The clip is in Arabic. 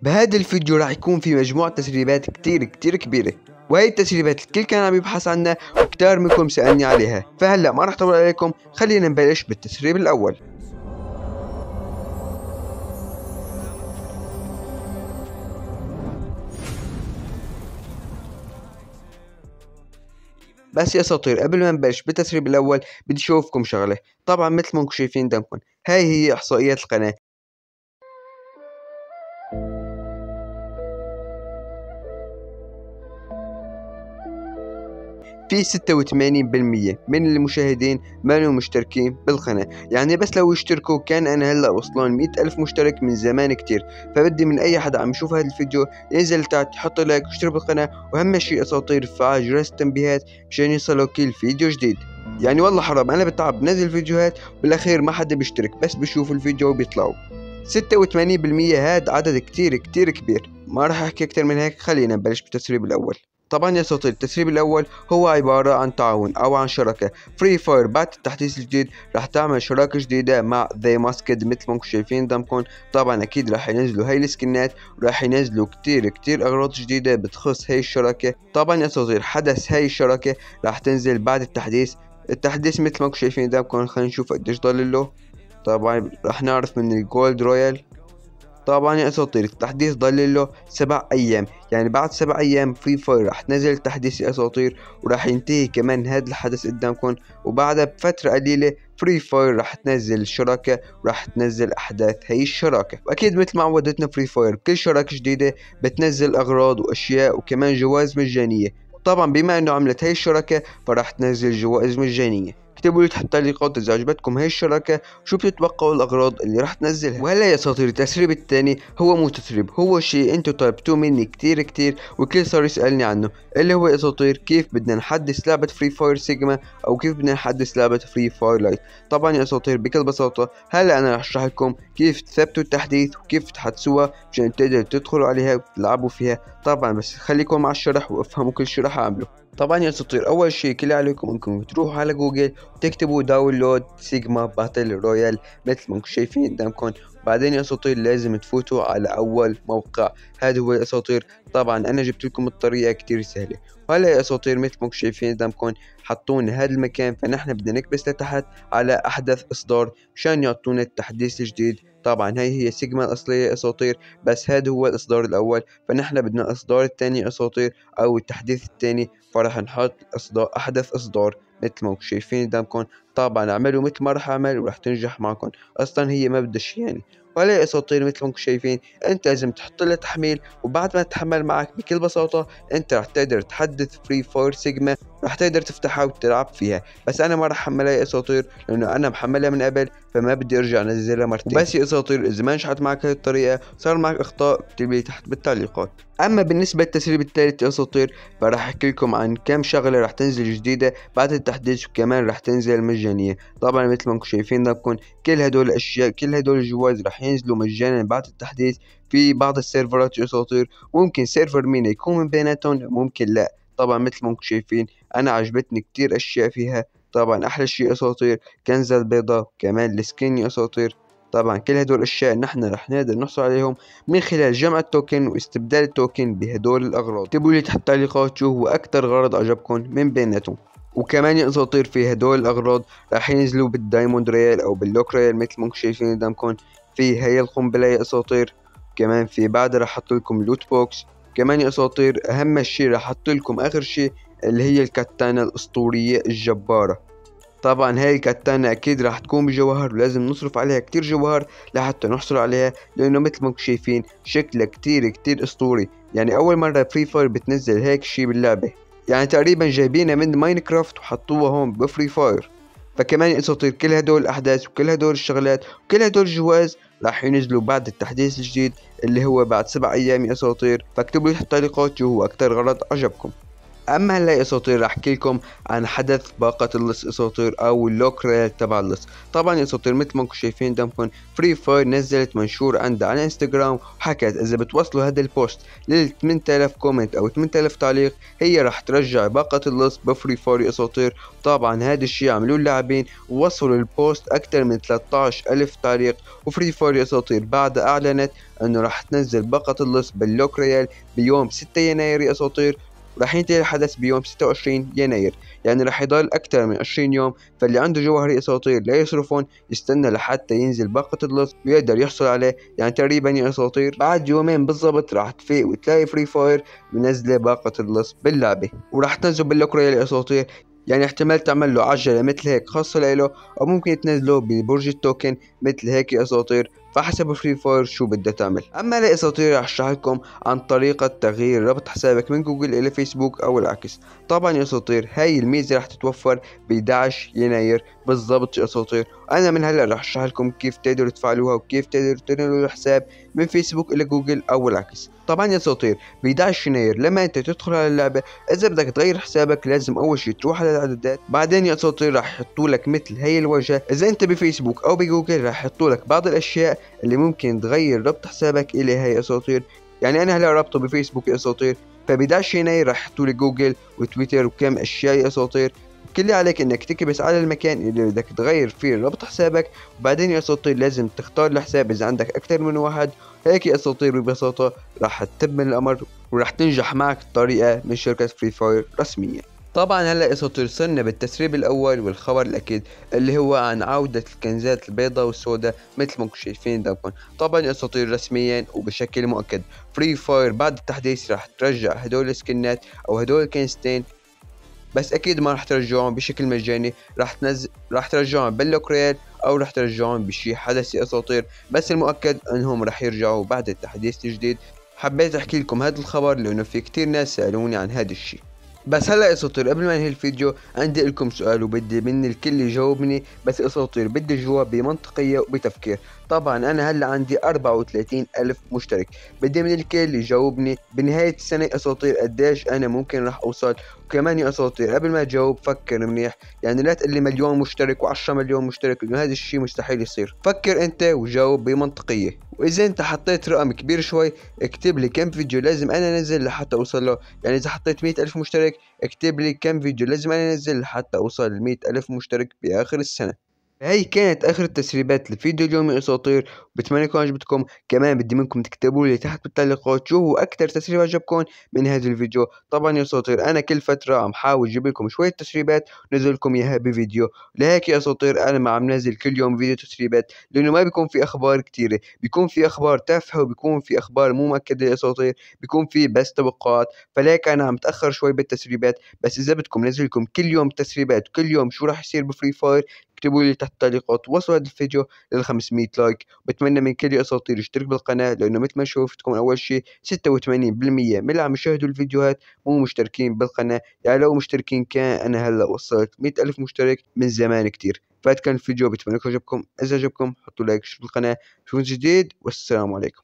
بهذا الفيديو راح يكون في مجموعة تسريبات كتير كبيرة، وهي التسريبات الكل كان عم يبحث عنها وكتار منكم سألني عليها. فهلا ما راح اطول عليكم، خلينا نبلش بالتسريب الاول. بس يا اساطير، قبل ما نبلش بالتسريب الاول بدي اشوفكم شغله. طبعا مثل ما انكم شايفين قدامكم، هاي هي احصائيات القناه. في 86% من المشاهدين ما لهم مشتركين بالقناة، يعني بس لو يشتركوا كان أنا هلأ وصلان 100,000 مشترك من زمان كتير. فبدي من أي حدا عم يشوف هذا الفيديو ينزل تحت يحط لايك ويشترك بالقناة، وأهم شي أساطير فعل جرس التنبيهات مشان يوصلوا كل فيديو جديد. يعني والله حرام أنا بتعب بنزل فيديوهات بالأخير ما حدا بيشترك، بس بيشوف الفيديو وبيطلعوا. 86% هاد عدد كتير كبير. ما راح أحكي أكتر من هيك، خلينا نبلش بالتسريب الأول. طبعا يا صوتي، التسريب الأول هو عبارة عن تعاون أو عن شراكة. فري فاير بعد التحديث الجديد راح تعمل شراكة جديدة مع ذا ماسكد مثل ما انكم شايفين قدامكم. طبعا أكيد راح ينزلوا هاي السكنات وراح ينزلوا كتير أغراض جديدة بتخص هاي الشراكة. طبعا يا صوتي، حدث هاي الشراكة راح تنزل بعد التحديث. التحديث مثل ما انكم شايفين قدامكم، خلينا نشوف قديش ضل له. طبعا راح نعرف من الجولد رويال. طبعا يا اساطير، التحديث ضل له 7 ايام، يعني بعد 7 ايام فري فاير راح تنزل التحديث يا اساطير، وراح ينتهي كمان هذا الحدث قدامكم. وبعدها بفترة قليلة فري فاير راح تنزل الشراكة وراح تنزل احداث هي الشراكة. واكيد مثل ما عودتنا فري فاير كل شراكة جديدة بتنزل اغراض واشياء وكمان جوائز مجانية. طبعا بما انه عملت هي الشراكة فراح تنزل جوائز مجانية. اكتبوا لي تحت التعليقات اذا عجبتكم هاي الشراكة وشو بتتوقعوا الاغراض اللي راح تنزلها. وهلا يا اساطير، التسريب الثاني هو مو تسريب، هو شيء انتو طلبتوه مني كتير وكل صار يسألني عنه، اللي هو يا اساطير كيف بدنا نحدث لعبة فري فاير سيجما او كيف بدنا نحدث لعبة فري فاير لايت. طبعا يا اساطير بكل بساطة هلا انا راح اشرح لكم كيف تثبتوا التحديث وكيف تحدثوها مشان تقدروا تدخلوا عليها وتلعبوا فيها. طبعا بس خليكم مع الشرح وافهموا كل شي راح اعمله. طبعا يا اساطير، اول شيء كل عليكم انكم تروحوا على جوجل وتكتبوا داونلود سيجما باتل رويال مثل ما انكم شايفين قدامكم. بعدين يا اساطير لازم تفوتوا على اول موقع، هذا هو يا اساطير. طبعا انا جبت لكم الطريقه كتير سهله. وهلا يا اساطير مثل ما انكم شايفين قدامكم حطونا هذا المكان، فنحن بدنا نكبس لتحت على احدث اصدار مشان يعطونا التحديث الجديد. طبعا هي سيجما الاصليه يا اساطير، بس هذا هو الاصدار الاول، فنحن بدنا الاصدار الثاني يا اساطير او التحديث الثاني. فراح نحط احدث اصدار مثل ما انتم شايفين قدامكم. طبعا اعملوا مثل ما راح اعمل وراح تنجح معكم، اصلا هي ما بدها شي يعني. ولا يا اساطير مثل ما انتم شايفين انت لازم تحط لها تحميل، وبعد ما تحمل معك بكل بساطه انت راح تقدر تحدث فري فاير سيجما، راح تقدر تفتحها وتلعب فيها. بس انا ما راح احملها يا اساطير لانه انا محملها من قبل، فما بدي ارجع انزلها مرتين. بس يا اساطير اذا ما نجحت معك هاي الطريقه صار معك اخطاء، اكتب لي تحت بالتعليقات. اما بالنسبه للتسريب الثالث يا اساطير، فراح احكي لكم عن كم شغله راح تنزل جديده بعد التحديث وكمان راح تنزل مجانيه. طبعا مثل ما انكم شايفين لكم كل هدول الاشياء، كل هدول الجوائز راح ينزلوا مجانا بعد التحديث. في بعض السيرفرات يا اساطير ممكن سيرفر مينا يكون من بيناتهم ممكن لا. طبعا مثل ما انكم شايفين انا عجبتني كتير اشياء فيها. طبعا احلى شيء يا اساطير كنزة البيضاء كمان السكين يا اساطير. طبعا كل هدول الاشياء نحن رح نقدر نحصل عليهم من خلال جمع التوكن واستبدال التوكن بهدول الاغراض. اكتبوا لي تحت التعليقات شو هو اكتر غرض عجبكم من بيناتهم. وكمان يا اساطير في هدول الاغراض رح ينزلوا بالدايموند ريال او باللوك ريال مثل ما انكم شايفين قدامكم. في هي القنبله يا اساطير، كمان في بعد رح احط لكم لوت بوكس. كمان يا اساطير اهم شيء رح احط لكم اخر شيء اللي هي الكتانه الاسطوريه الجباره. طبعا هاي الكتانة اكيد راح تكون بجوهر ولازم نصرف عليها كتير جوهر لحتى نحصل عليها، لانه مثل ما انكم شايفين شكلها كتير اسطوري. يعني اول مرة فري فاير بتنزل هيك شي باللعبة، يعني تقريبا جايبينها من ماينكرافت وحطوها هون بفري فاير. فكمان يا اساطير كل هدول الاحداث وكل هدول الشغلات وكل هدول الجوائز راح ينزلوا بعد التحديث الجديد اللي هو بعد 7 ايام يا اساطير. فاكتبوا لي تحت التعليقات شو هو اكتر غرض عجبكم. اما هلا يا اساطير راح احكي لكم عن حدث باقة اللص اساطير او اللوك ريال تبع اللص. طبعا يا اساطير مثل ما انكم شايفين قدامكم فري فاير نزلت منشور عندها على انستغرام وحكت اذا بتوصلوا هذا البوست لل 8000 كومنت او 8000 تعليق هي راح ترجع باقة اللص بفري فاير يا اساطير. طبعا هذا الشيء عملوه اللاعبين ووصلوا البوست اكثر من 13000 تعليق. وفري فاير يا اساطير بعدها اعلنت انه راح تنزل باقة اللص باللوك ريال بيوم 6 يناير يا اساطير، وراح ينتهي الحدث بيوم 26 يناير. يعني راح يضل أكثر من 20 يوم، فاللي عنده جوهري أساطير لا يصرفون يستنى لحتى ينزل باقة اللص ويقدر يحصل عليه. يعني تقريبا يا أساطير بعد يومين بالضبط راح تفيق وتلاقي فري فاير منزلة باقة اللص باللعبة وراح تنزل باللوكريا يا أساطير. يعني احتمال تعمل له عجلة مثل هيك خاصة له، أو ممكن تنزله ببرج التوكن مثل هيك يا أساطير، فحسب فري فاير شو بدها تعمل. اما لاساطير رح اشرح لكم عن طريقة تغيير ربط حسابك من جوجل الى فيسبوك او العكس. طبعا يا اساطير هاي الميزة رح تتوفر ب 11 يناير بالضبط يا اساطير. انا من هلا رح اشرح لكم كيف تقدروا تفعلوها وكيف تقدروا تنقلوا الحساب من فيسبوك الى جوجل او العكس. طبعا يا اساطير ب 11 يناير لما انت تدخل على اللعبة اذا بدك تغير حسابك لازم اول شي تروح على الاعدادات، بعدين يا اساطير رح يحطوا لك مثل هي الواجهة. اذا انت بفيسبوك او بجوجل رح يحطوا لك بعض الاشياء اللي ممكن تغير ربط حسابك إلى هاي أساطير. يعني أنا هلا رابطه بفيسبوك يا أساطير، ف 11 يناير راح يحطوا لي جوجل وتويتر وكم أشياء يا أساطير. كل اللي عليك انك تكبس على المكان اللي بدك تغير فيه ربط حسابك، وبعدين يا اساطير لازم تختار الحساب اذا عندك اكثر من واحد. هيك يا اساطير ببساطة راح تتم الامر وراح تنجح معك الطريقة من شركة فري فاير رسميا. طبعا هلا اساطير صرنا بالتسريب الاول والخبر الاكيد اللي هو عن عودة الكنزات البيضاء والسوداء مثل ما انكم شايفين قدامكم. طبعا يا اساطير رسميا وبشكل مؤكد فري فاير بعد التحديث راح ترجع هدول السكنات او هدول الكنزتين، بس اكيد ما راح ترجعهم بشكل مجاني، راح ترجعهم باللوك ريال او راح ترجعهم بشي حدث يا اساطير. بس المؤكد انهم راح يرجعوا بعد التحديث الجديد. حبيت احكي لكم هذا الخبر لانه في كتير ناس سالوني عن هذا الشي. بس هلا يا اساطير قبل ما انهي الفيديو عندي لكم سؤال وبدي من الكل يجاوبني، بس يا اساطير بدي جواب بمنطقية وبتفكير. طبعا انا هلا عندي 34 الف مشترك، بدي من الكل يجاوبني بنهاية السنة يا اساطير قديش انا ممكن راح اوصل. وكمان يا اساطير قبل ما تجاوب فكر منيح، يعني لا تقول لي مليون مشترك و10 مليون مشترك لانه هذا الشيء مستحيل يصير. فكر انت وجاوب بمنطقية، واذا انت حطيت رقم كبير شوي اكتب لي كم فيديو لازم انا انزل لحتى اوصل له. يعني اذا حطيت 100 الف مشترك اكتب لي كم فيديو لازم انا انزل لحتى اوصل ل 100 الف مشترك باخر السنة. هي كانت اخر التسريبات لفيديو اليوم يا اساطير، بتمنى يكون عجبتكم. كمان بدي منكم تكتبوا لي تحت بالتعليقات شو هو اكثر تسريب عجبكم من هذا الفيديو. طبعا يا اساطير انا كل فتره عم حاول اجيب لكم شويه تسريبات ونزل لكم اياها بفيديو. لهيك يا اساطير انا ما عم نزل كل يوم فيديو تسريبات لانه ما بيكون في اخبار كثيره، بيكون في اخبار تافهه وبيكون في اخبار مو مؤكده يا اساطير، بيكون في بس توقعات. فلهيك انا عم تاخر شوي بالتسريبات. بس اذا بدكم نزل لكم كل يوم تسريبات وكل يوم شو راح يصير بفري فاير اكتبوا لي تحت التعليقات ووصلوا هذا الفيديو لل 500 لايك. بتمنى من كل اساطير يشترك بالقناه لانه مثل ما شفتكم اول شيء 86% من اللي عم يشاهدوا الفيديوهات مو مشتركين بالقناه. يعني لو مشتركين كان انا هلا وصلت 100 الف مشترك من زمان كتير. فهذا كان الفيديو، بتمنى يكون عجبكم. اذا عجبكم حطوا لايك، اشتركوا بالقناه، شوفوا جديد والسلام عليكم.